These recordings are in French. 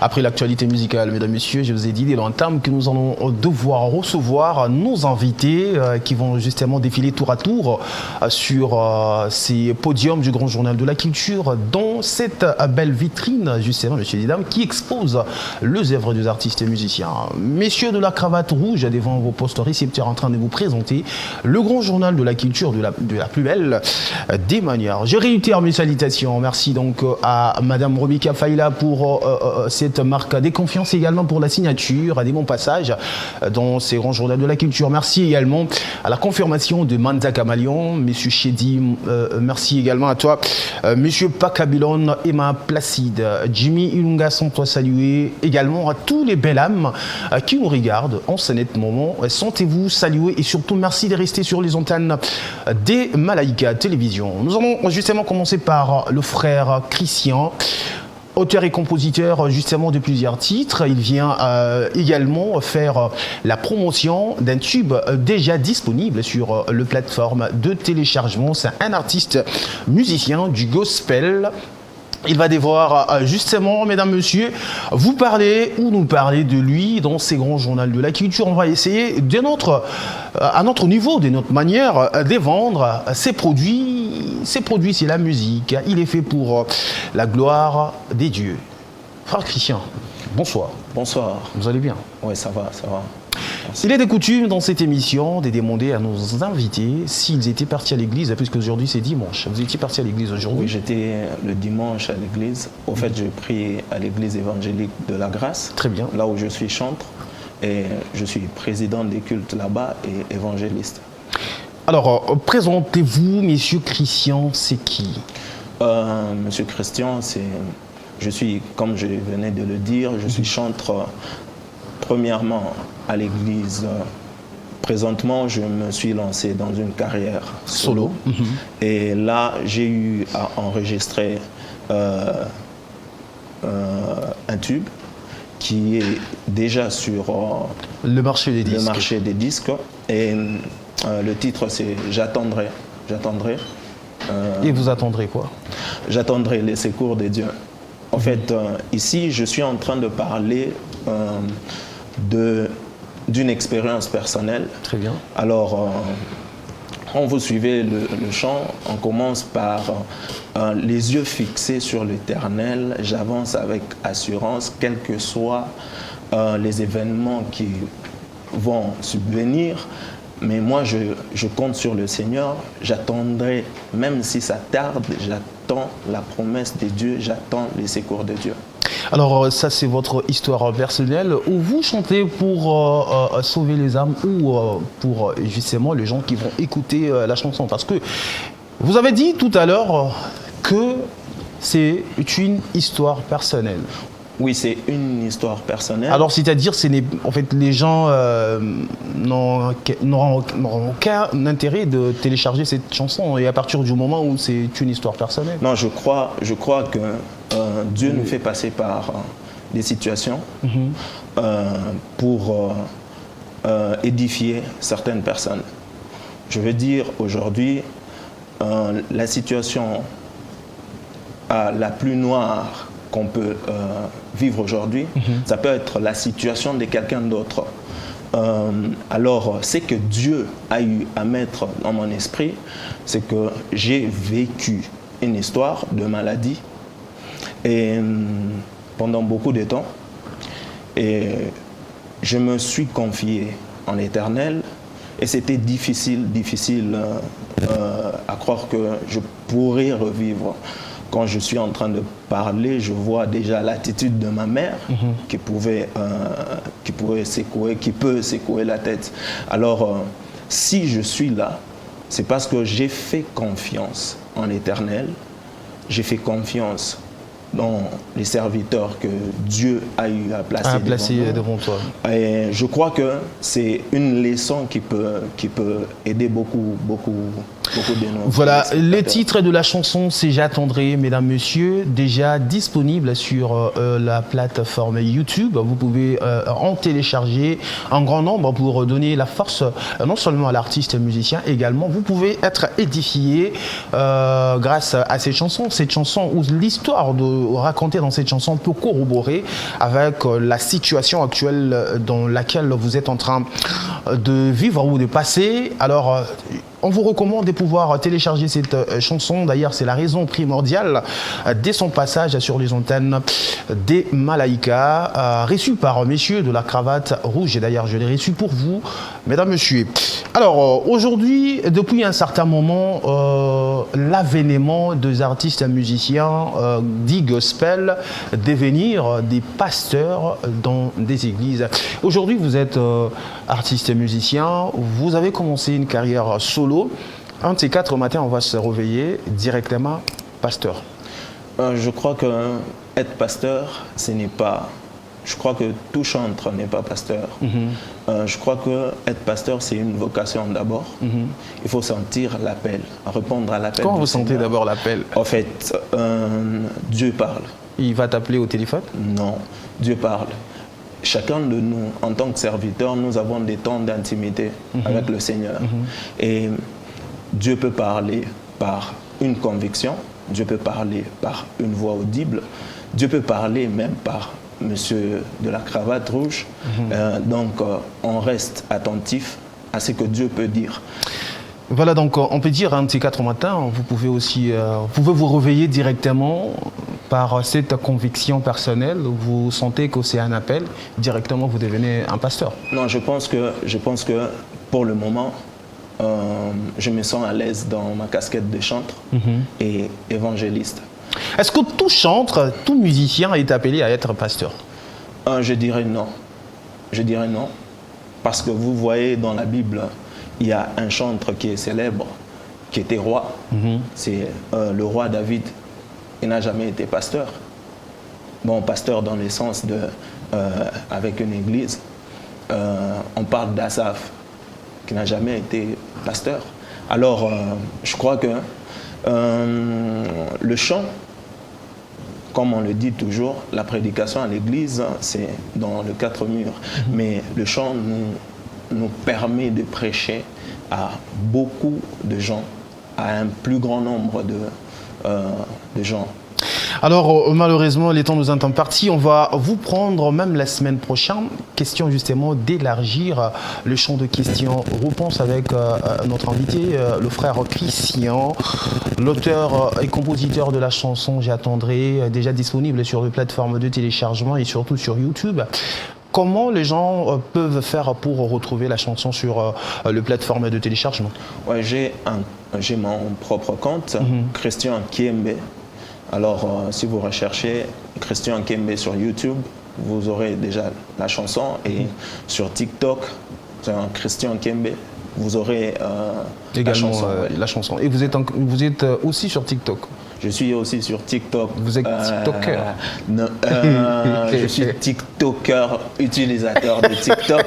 Après l'actualité musicale, mesdames, messieurs, je vous ai dit dès l'entame que nous allons devoir recevoir nos invités qui vont justement défiler tour à tour sur ces podiums du Grand Journal de la Culture dans cette belle vitrine, justement, messieurs et dames, qui expose les œuvres des artistes et musiciens. Messieurs de la cravate rouge, devant vos postes récepteurs en train de vous présenter le Grand Journal de la Culture de la plus belle des manières. Je réitère mes salutations. Merci donc à Madame Romika Faïla pour cette marque des confiances, également pour la signature des bons passages dans ces grands journaux de la culture. Merci également à la confirmation de Manza Kamalion, Monsieur Chedi, merci également à toi, Monsieur Pakabilon, Emma Placide, Jimmy Ilunga, sans toi saluer, également à tous les belles âmes qui nous regardent en ce net moment. Sentez-vous saluer et surtout merci de rester sur les antennes des Malaika Télévision. Nous allons justement commencer par le frère Christian, auteur et compositeur justement de plusieurs titres. Il vient également faire la promotion d'un tube déjà disponible sur le plateforme de téléchargement. C'est un artiste musicien du gospel. Il va devoir justement, mesdames, messieurs, vous parler ou nous parler de lui dans ces grands journaux de la culture. On va essayer à notre niveau, de notre manière, de vendre ses produits. Ces produits, c'est la musique. Il est fait pour la gloire des dieux. Frère Christian, bonsoir. Bonsoir. Vous allez bien? Oui, ça va, ça va. Merci. Il est de coutume dans cette émission de demander à nos invités s'ils étaient partis à l'église, puisque aujourd'hui c'est dimanche. Vous étiez partis à l'église aujourd'hui? Oui, j'étais le dimanche à l'église. Au fait, je prie à l'église évangélique de la Grâce. Très bien. Là où je suis chantre. Et je suis président des cultes là-bas et évangéliste. Alors, présentez-vous, Monsieur Christian, c'est qui? Monsieur Christian, je suis, comme je venais de le dire, je suis chantre premièrement à l'église. Présentement, je me suis lancé dans une carrière solo. Et là, j'ai eu à enregistrer un tube qui est déjà sur le marché des disques. Et le titre, c'est « J'attendrai ». Et vous attendrez quoi? J'attendrai les secours de Dieu. En fait, ici, je suis en train de parler d'une expérience personnelle. Très bien. Alors, quand vous suivez le chant, on commence par les yeux fixés sur l'Éternel. J'avance avec assurance, quels que soient les événements qui vont subvenir. Mais moi, je compte sur le Seigneur. J'attendrai, même si ça tarde, j'attends la promesse de Dieu, j'attends les secours de Dieu. Alors ça, c'est votre histoire personnelle où vous chantez pour sauver les âmes ou pour justement les gens qui vont écouter la chanson. Parce que vous avez dit tout à l'heure que c'est une histoire personnelle. Oui, c'est une histoire personnelle. Alors, c'est-à-dire, en fait, les gens n'auront aucun intérêt de télécharger cette chanson et à partir du moment où c'est une histoire personnelle. Non, je crois que Dieu nous fait passer par des situations pour édifier certaines personnes. Je veux dire, aujourd'hui, la situation la plus noire qu'on peut vivre aujourd'hui, ça peut être la situation de quelqu'un d'autre. Alors, ce que Dieu a eu à mettre dans mon esprit, c'est que j'ai vécu une histoire de maladie et pendant beaucoup de temps, et je me suis confié en l'Éternel et c'était difficile à croire que je pourrais revivre. Quand je suis en train de parler, je vois déjà l'attitude de ma mère qui peut secouer la tête. Alors, si je suis là, c'est parce que j'ai fait confiance en l'Éternel, j'ai fait confiance dans les serviteurs que Dieu a eu à placer devant toi. Et je crois que c'est une leçon qui peut aider beaucoup beaucoup de nos Voilà, le téléspectateurs. titre de la chanson, c'est J'attendrai, mesdames, messieurs, déjà disponible sur la plateforme YouTube. Vous pouvez en télécharger un grand nombre pour donner la force non seulement à l'artiste et musicien, également vous pouvez être édifié grâce à cette chanson où l'histoire racontée dans cette chanson peut corroborer avec la situation actuelle dans laquelle vous êtes en train de vivre ou de passer. Alors, on vous recommande de pouvoir télécharger cette chanson. D'ailleurs, c'est la raison primordiale dès son passage sur les antennes des Malaïka, reçu par messieurs de la cravate rouge. Et d'ailleurs, je l'ai reçu pour vous, mesdames, messieurs. Alors, aujourd'hui, depuis un certain moment, l'avènement des artistes et musiciens dits gospel devenir des pasteurs dans des églises. Aujourd'hui, vous êtes artiste et musicien. Vous avez commencé une carrière solo. Un de ces 4 matins, on va se réveiller directement pasteur. Je crois que être pasteur, ce n'est pas... Je crois que tout chantre n'est pas pasteur. Je crois que être pasteur, c'est une vocation d'abord. Il faut sentir l'appel, répondre à l'appel. Quand vous Seigneur. sentez d'abord l'appel? En fait, Dieu parle. Il va t'appeler au téléphone? Non, Dieu parle. Chacun de nous, en tant que serviteurs, nous avons des temps d'intimité avec le Seigneur. Et Dieu peut parler par une conviction, Dieu peut parler par une voix audible, Dieu peut parler même par monsieur de la cravate rouge. Donc, on reste attentif à ce que Dieu peut dire. Voilà, donc on peut dire un de ces 4 matins, vous pouvez aussi vous réveiller directement par cette conviction personnelle. Vous sentez que c'est un appel, directement vous devenez un pasteur. Non, je pense que pour le moment, je me sens à l'aise dans ma casquette de chantre et évangéliste. Est-ce que tout chantre, tout musicien est appelé à être pasteur? Je dirais non. Je dirais non. Parce que vous voyez dans la Bible, il y a un chantre qui est célèbre, qui était roi. C'est le roi David. Il n'a jamais été pasteur. Bon, pasteur dans le sens de avec une église. On parle d'Asaph, qui n'a jamais été pasteur. Alors, je crois que le chant, comme on le dit toujours, la prédication à l'église, c'est dans le 4 murs. Mais le chant nous permet de prêcher à beaucoup de gens, à un plus grand nombre de gens. Alors, malheureusement, les temps nous ont impartis. On va vous prendre même la semaine prochaine. Question justement d'élargir le champ de questions-réponses avec notre invité, le frère Christian, l'auteur et compositeur de la chanson J'attendrai, déjà disponible sur les plateformes de téléchargement et surtout sur YouTube. Comment les gens peuvent faire pour retrouver la chanson sur les plateformes de téléchargement? Ouais, j'ai mon propre compte, Christian Kiembe. Alors, si vous recherchez Christian Kiembe sur YouTube, vous aurez déjà la chanson. Et sur TikTok, c'est un Christian Kiembe, vous aurez également la chanson. Et vous êtes aussi sur TikTok? Je suis aussi sur TikTok. Vous êtes TikToker? Non, je suis TikToker, utilisateur de TikTok.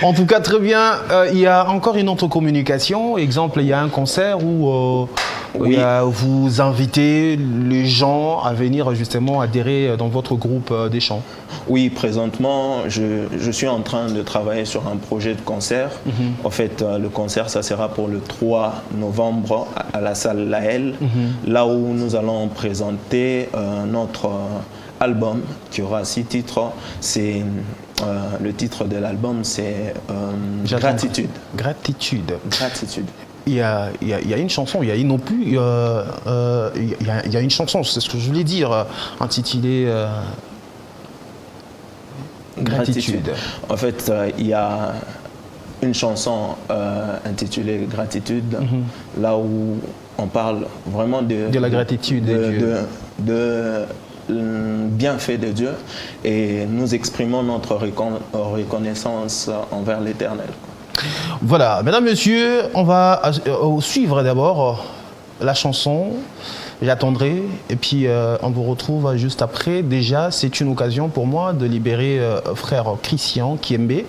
En tout cas, très bien. Il y a encore une autre communication. Exemple, il y a un concert où vous invitez les gens à venir justement adhérer dans votre groupe des chants. Oui, présentement, je suis en train de travailler sur un projet de concert. En fait, le concert, ça sera pour le 3 novembre à la salle Laël, là où nous allons présenter notre album qui aura 6 titres. C'est le titre de l'album, c'est Gratitude. Gratitude. Gratitude. Il y a une chanson, il y a une non plus, il y a une chanson, c'est ce que je voulais dire, intitulée Gratitude. En fait, il y a une chanson intitulée Gratitude, là où on parle vraiment de la gratitude de bienfait de Dieu, et nous exprimons notre reconnaissance envers l'Éternel. Voilà, mesdames, messieurs, on va suivre d'abord la chanson J'attendrai, et puis on vous retrouve juste après. Déjà, c'est une occasion pour moi de libérer frère Christian Kiembe.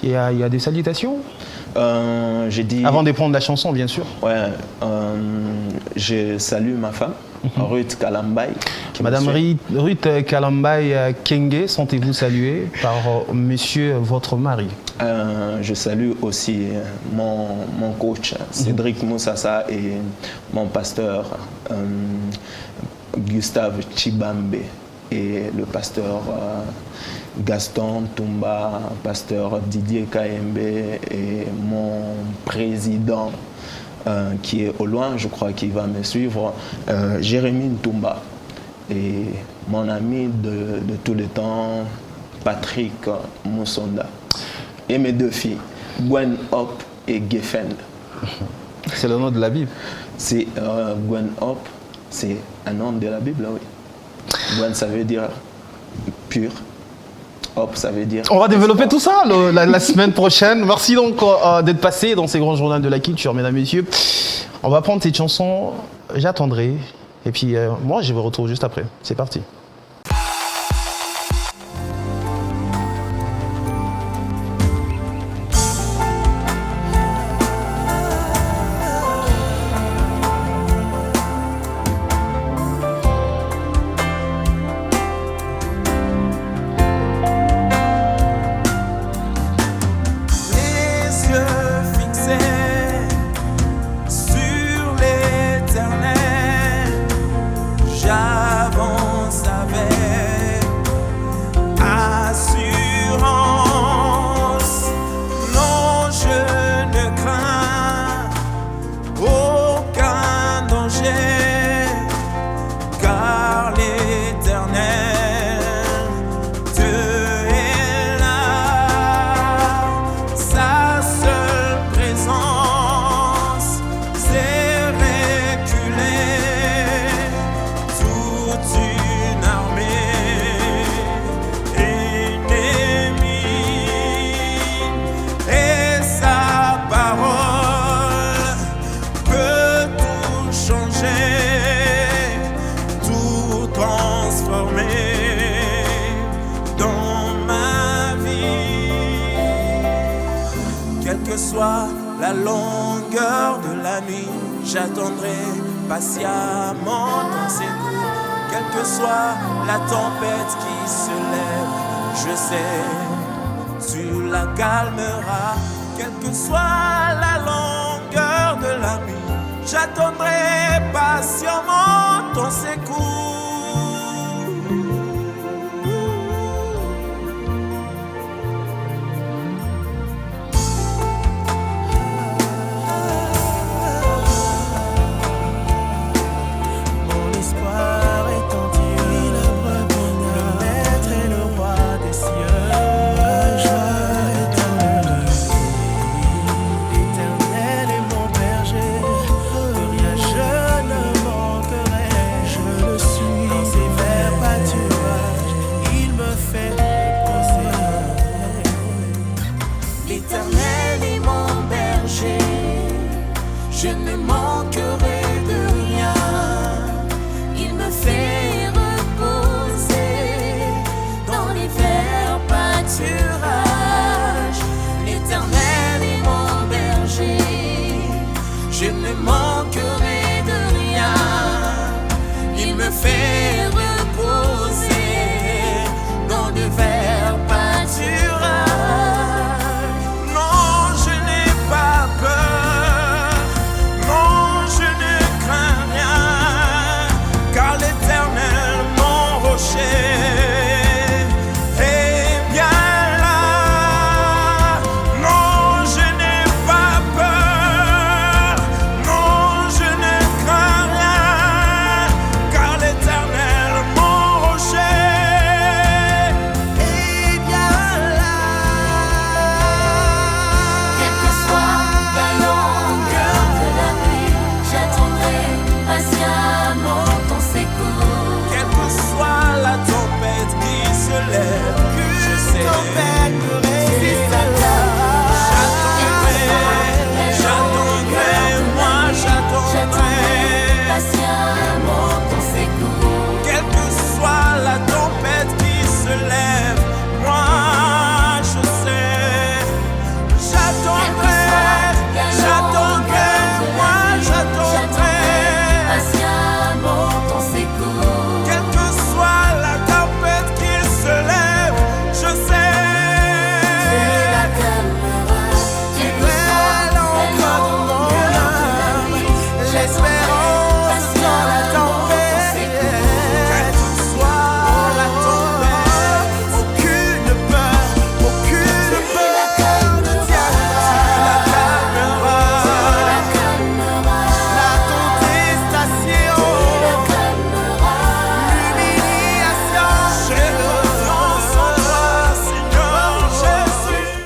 Il y a des salutations? J'ai dit... Avant de prendre la chanson, bien sûr. Ouais, je salue ma femme, Ruth Kalambay. Madame Ruth Kalambay Kenge, sentez-vous saluée par monsieur votre mari? Je salue aussi mon coach, Cédric Moussassa, et mon pasteur, Gustave Chibambe, et le pasteur Gaston Toumba, pasteur Didier Kaembe, et mon président qui est au loin, je crois qu'il va me suivre, Jérémy Toumba, et mon ami de tous les temps, Patrick Moussonda, et mes 2 filles, Gwen Hop et Geffen. C'est le nom de la Bible. C'est Gwen Hop, c'est un nom de la Bible, oui. Gwen, ça veut dire pur. Hop, ça veut dire... On va développer tout ça la semaine prochaine. Merci donc d'être passé dans ces grands journaux de la culture, mesdames et messieurs. On va prendre cette chanson, J'attendrai. Et puis moi, je vous retrouve juste après. C'est parti. La longueur de la nuit, j'attendrai patiemment ton secours. Quelle que soit la tempête qui se lève, je sais, tu la calmeras. Quelle que soit la longueur de la nuit, j'attendrai patiemment ton secours.